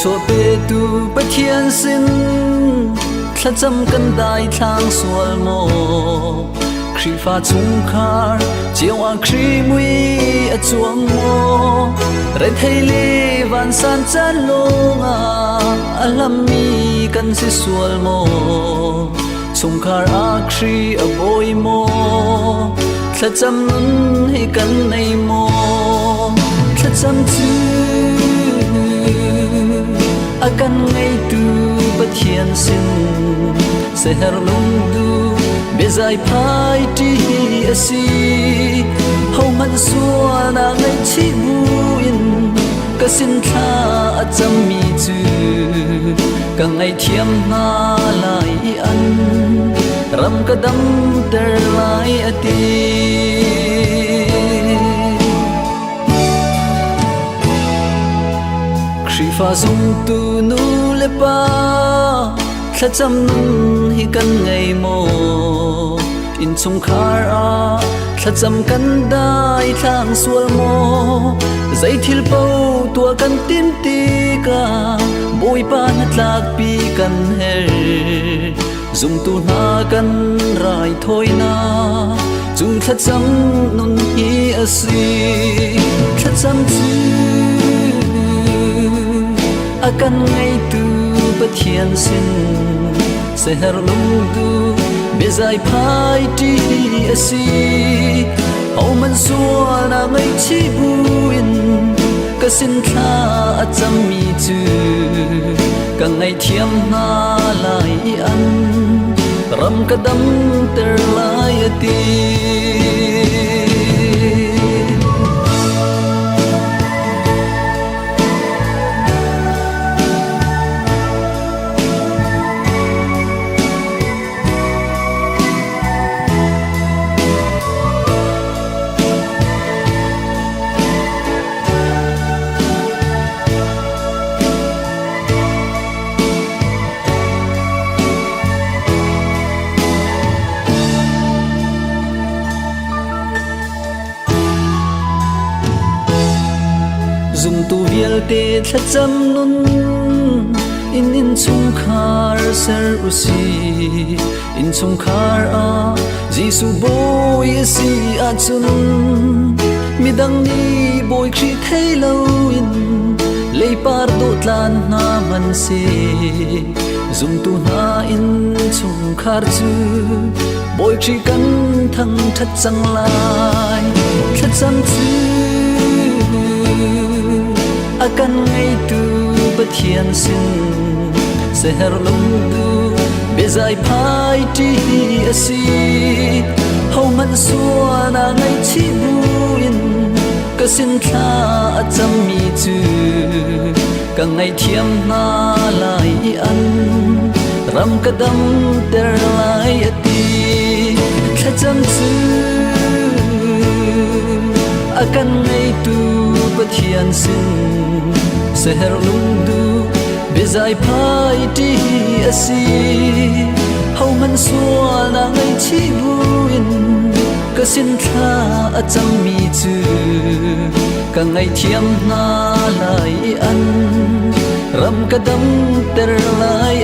chua pe tu pa thiên sin thla cham kan dai thang sual mo khri fa chung khar chiao a khri mui a chuang mo re thei le van san chan longa alam mi kan si sual mo chung khar a khri a boy mo thla cham nun hi kan nei mo thla cham chu akan ngay tu pa thiên sin se her lung du bezai phai ti asi hau man suwa na ngay chi buin ka sin tha a cham mi chu ka ngay thiam na lai an ram ka dam ter lai ati khri fa zum tu nu le pa thla cham nun hi kan ngai mo in chung khar a thla cham kan dai thang sual mo zai thil po tua kan tin ti ka boi pa na tlak pi kan her zum tu na kan rai thoi na chung thla cham nun hi asi thla cham chu akan ngay tu pa thiên sin se her lung du bezai phai ti asi au man suwa na ngay chi buin ka sin tha a cham mi chu ka ngay thiam na lai an ram ka dam ter lai ati zum tu vial te thla cham nun in chung khar ser usi in chung khar a jisu boy si a chun midang ni boy khri thei lo in lei par do tlan na man se zum tu na in chung khar chu boy khri kan thang that chang lai thla cham chu akan ngay tu pa thiên sin se her lung du bezai phai ti asi hau man suwa na ngay chi buin ka sin tha a cham mi chu ka ngay thiam na lai an ram ka dam ter lai ati thla cham chu akan ngay tu pa thiên sin se her lung du bezai phai ti asi hau man suwa na ngay chi buin ka sin tha a cham mi chu ka ngay thiam na lai an ram ka dam ter lai